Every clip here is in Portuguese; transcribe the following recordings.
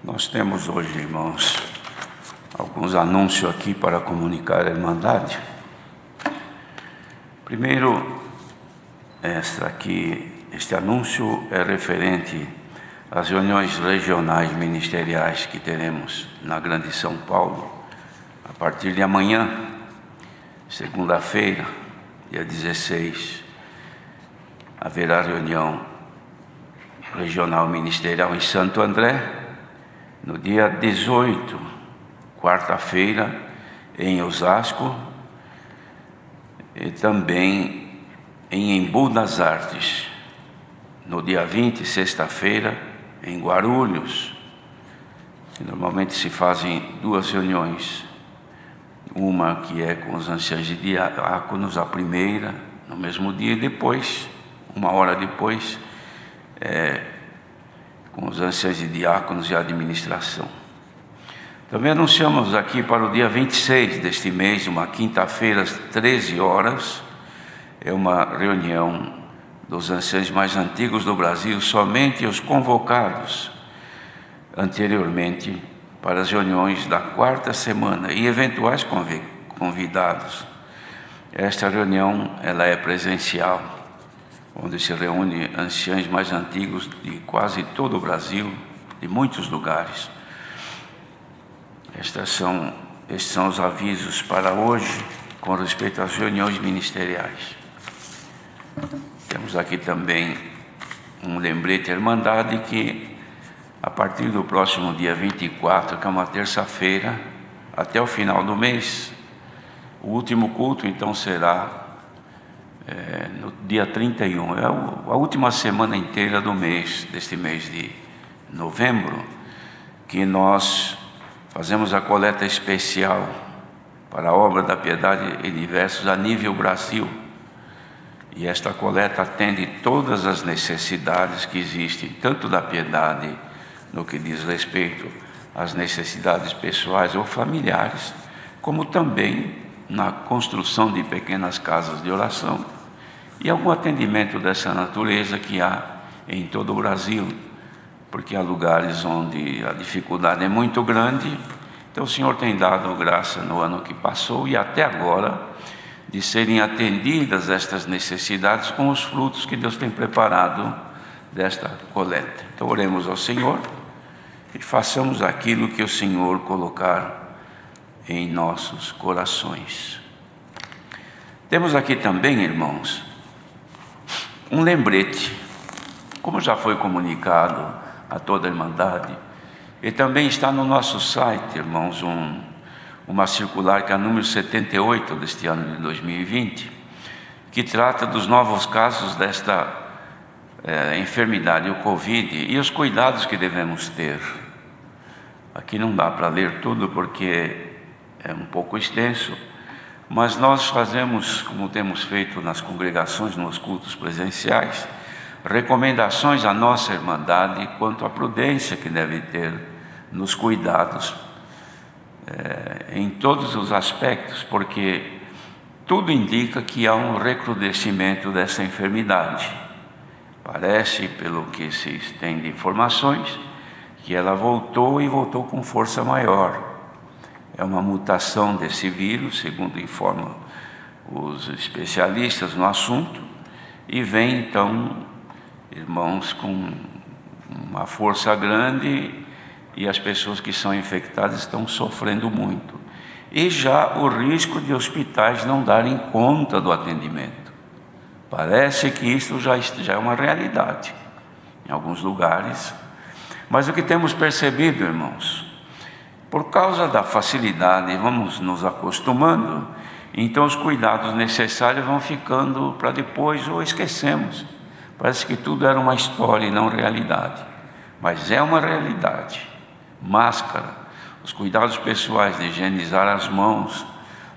Nós temos hoje, irmãos, alguns anúncios aqui para comunicar à Irmandade. Primeiro, este anúncio é referente às reuniões regionais ministeriais que teremos na Grande São Paulo, a partir de amanhã, segunda-feira, dia 16, haverá reunião regional ministerial em Santo André. No dia 18, quarta-feira, em Osasco, e também em Embu das Artes. No dia 20, sexta-feira, em Guarulhos. Normalmente se fazem duas reuniões. Uma que é com os anciãos e diáconos, a primeira, no mesmo dia, e depois, uma hora depois, com os anciãos e diáconos e a administração. Também anunciamos aqui para o dia 26 deste mês, uma quinta-feira, às 13 horas, é uma reunião dos anciãos mais antigos do Brasil, somente os convocados anteriormente para as reuniões da quarta semana e eventuais convidados. Esta reunião ela é presencial, onde se reúne anciãos mais antigos de quase todo o Brasil, de muitos lugares. Estes são os avisos para hoje, com respeito às reuniões ministeriais. Temos aqui também um lembrete à Irmandade que, a partir do próximo dia 24, que é uma terça-feira, até o final do mês, o último culto então será no dia 31, a última semana inteira do mês, deste mês de novembro, que nós fazemos a coleta especial para a obra da Piedade e Diversos a nível Brasil. E esta coleta atende todas as necessidades que existem, tanto da Piedade, no que diz respeito às necessidades pessoais ou familiares, como também na construção de pequenas casas de oração e algum atendimento dessa natureza que há em todo o Brasil, porque há lugares onde a dificuldade é muito grande. Então o Senhor tem dado graça no ano que passou e até agora de serem atendidas estas necessidades com os frutos que Deus tem preparado desta coleta. Então oremos ao Senhor e façamos aquilo que o Senhor colocar em nossos corações. Temos aqui também, irmãos, um lembrete, como já foi comunicado a toda a Irmandade, e também está no nosso site, irmãos, uma circular que é a número 78 deste ano de 2020, que trata dos novos casos desta enfermidade, o Covid, e os cuidados que devemos ter. Aqui não dá para ler tudo porque é um pouco extenso, mas nós fazemos, como temos feito nas congregações, nos cultos presenciais, recomendações à nossa Irmandade quanto à prudência que deve ter nos cuidados, em todos os aspectos, porque tudo indica que há um recrudescimento dessa enfermidade. Parece, pelo que se tem de informações, que ela voltou e voltou com força maior. É uma mutação desse vírus, segundo informam os especialistas no assunto, e vem então, irmãos, com uma força grande, e as pessoas que são infectadas estão sofrendo muito. E já o risco de hospitais não darem conta do atendimento. Parece que isso já é uma realidade em alguns lugares. Mas o que temos percebido, irmãos, por causa da facilidade, vamos nos acostumando, então os cuidados necessários vão ficando para depois ou esquecemos. Parece que tudo era uma história e não realidade. Mas é uma realidade. Máscara, os cuidados pessoais de higienizar as mãos,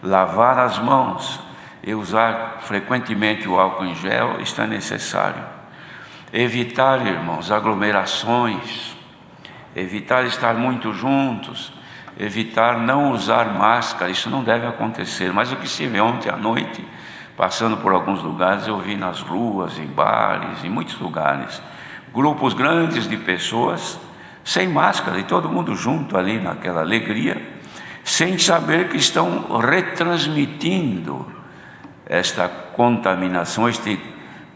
lavar as mãos e usar frequentemente o álcool em gel, está necessário. Evitar, irmãos, aglomerações, evitar estar muito juntos, evitar não usar máscara, isso não deve acontecer. Mas o que se vê ontem à noite, passando por alguns lugares, eu vi nas ruas, em bares, em muitos lugares, grupos grandes de pessoas sem máscara, e todo mundo junto ali naquela alegria, sem saber que estão retransmitindo esta contaminação,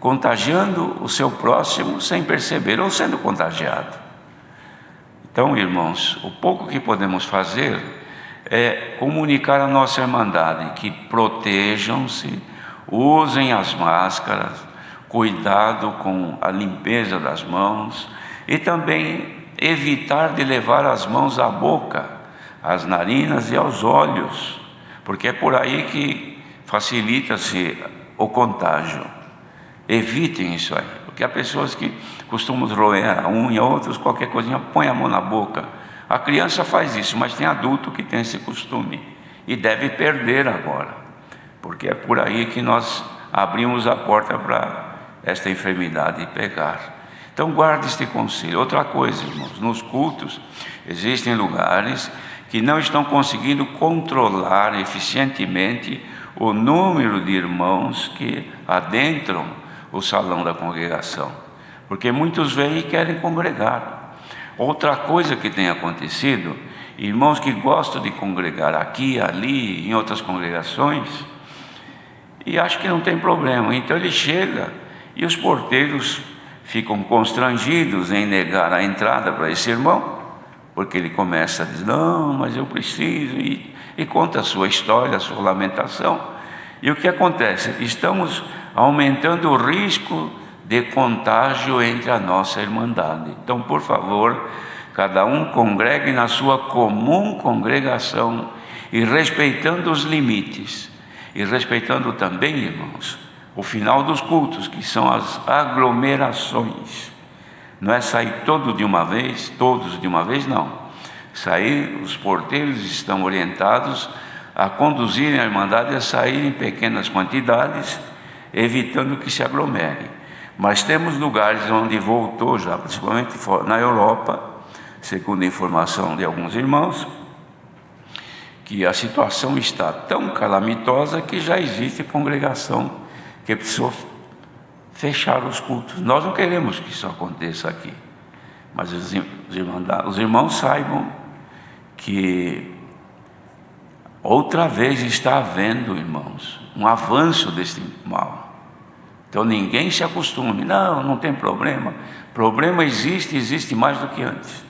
contagiando o seu próximo sem perceber, ou sendo contagiado. Então, irmãos, o pouco que podemos fazer é comunicar à nossa irmandade que protejam-se, usem as máscaras, cuidado com a limpeza das mãos e também evitar de levar as mãos à boca, às narinas e aos olhos, porque é por aí que facilita-se o contágio. Evitem isso aí, porque há pessoas que costumam roer a unha, outros qualquer coisinha, põe a mão na boca. A criança faz isso, mas tem adulto que tem esse costume e deve perder agora, porque é por aí que nós abrimos a porta para esta enfermidade pegar. Então guarde este conselho. Outra coisa, irmãos, nos cultos existem lugares que não estão conseguindo controlar eficientemente o número de irmãos que adentram o salão da congregação, porque muitos vêm e querem congregar. Outra coisa que tem acontecido, irmãos que gostam de congregar aqui, ali, em outras congregações, e acham que não tem problema, então ele chega e os porteiros ficam constrangidos em negar a entrada para esse irmão, porque ele começa a dizer, não, mas eu preciso, e conta a sua história, a sua lamentação. E o que acontece? Estamos aumentando o risco de contágio entre a nossa irmandade. Então, por favor, cada um congregue na sua comum congregação e respeitando os limites. E respeitando também, irmãos, o final dos cultos, que são as aglomerações. Não é sair todos de uma vez, não. Sair, os porteiros estão orientados a conduzirem a irmandade a sair em pequenas quantidades, evitando que se aglomerem. Mas temos lugares onde voltou já, principalmente na Europa, segundo a informação de alguns irmãos, que a situação está tão calamitosa que já existe congregação que precisou fechar os cultos. Nós não queremos que isso aconteça aqui, mas os irmãos saibam que outra vez está havendo, irmãos, um avanço deste mal. Então ninguém se acostume, não tem problema. Problema existe mais do que antes.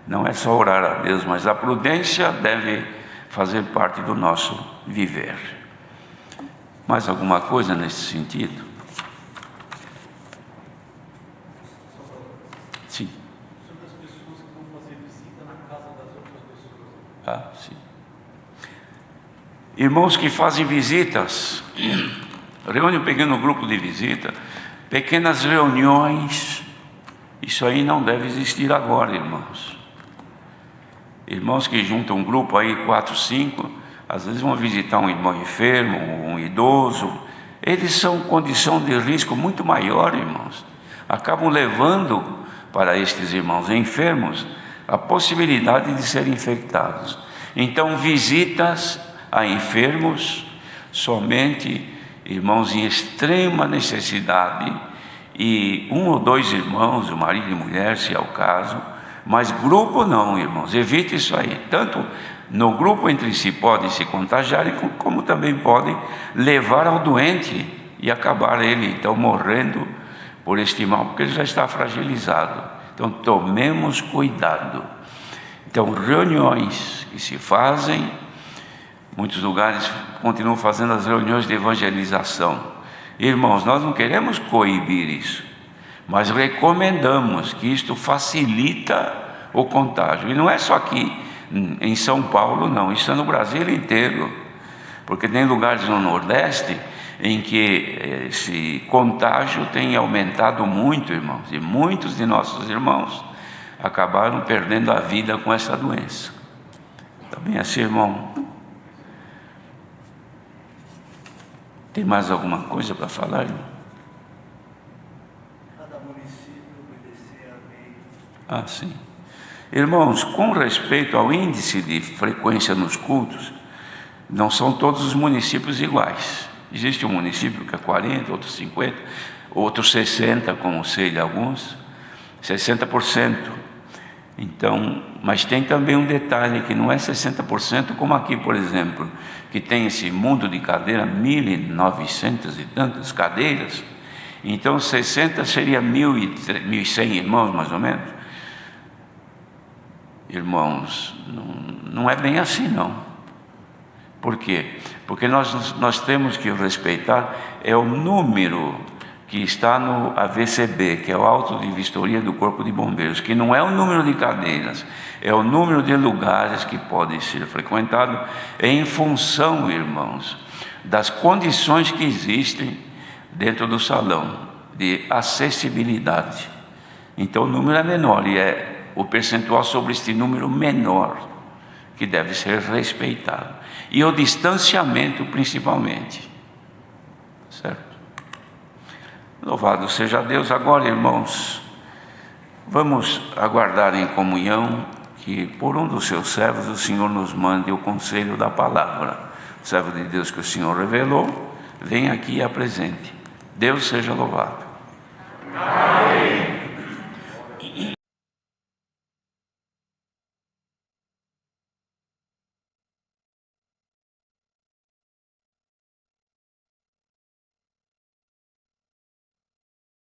Não é só orar a Deus, mas a prudência deve fazer parte do nosso viver. Mais alguma coisa nesse sentido? Sim. Sobre as pessoas que vão fazer visita na casa das outras pessoas. Sim. Irmãos que fazem visitas, reúne um pequeno grupo de visita, pequenas reuniões, isso aí não deve existir agora, irmãos. Irmãos que juntam um grupo aí, 4, 5, às vezes vão visitar um irmão enfermo, um idoso, eles são condição de risco muito maior, irmãos. Acabam levando para estes irmãos enfermos a possibilidade de serem infectados. Então, visitas a enfermos somente irmãos em extrema necessidade, e 1 ou 2 irmãos, o marido e mulher, se é o caso, mas grupo não, irmãos, evite isso aí. Tanto no grupo entre si podem se contagiar, como também podem levar ao doente e acabar ele então morrendo por este mal, porque ele já está fragilizado. Então tomemos cuidado. Então, reuniões que se fazem, muitos lugares continuam fazendo as reuniões de evangelização. Irmãos, nós não queremos coibir isso, mas recomendamos que isto facilita o contágio. E não é só aqui em São Paulo, não, isso é no Brasil inteiro, porque tem lugares no Nordeste em que esse contágio tem aumentado muito, irmãos, e muitos de nossos irmãos acabaram perdendo a vida com essa doença. Também assim, irmão. Tem mais alguma coisa para falar, irmão? Cada município obedecer a lei. Sim. Irmãos, com respeito ao índice de frequência nos cultos, não são todos os municípios iguais. Existe um município que é 40, outros 50, outros 60, como sei de alguns, 60%. Então, mas tem também um detalhe que não é 60%, como aqui, por exemplo, que tem esse mundo de cadeira, 1.900 e tantas cadeiras. Então 60 seria 1.100 irmãos, mais ou menos. Irmãos, não é bem assim não. Por quê? Porque nós temos que respeitar o número que está no AVCB, que é o Auto de Vistoria do Corpo de Bombeiros, que não é o número de cadeiras, é o número de lugares que podem ser frequentados em função, irmãos, das condições que existem dentro do salão, de acessibilidade. Então o número é menor e é o percentual sobre este número menor que deve ser respeitado. E o distanciamento principalmente, certo? Louvado seja Deus. Agora, irmãos, vamos aguardar em comunhão que por um dos seus servos o Senhor nos mande o conselho da palavra. O servo de Deus que o Senhor revelou, vem aqui e apresente. Deus seja louvado.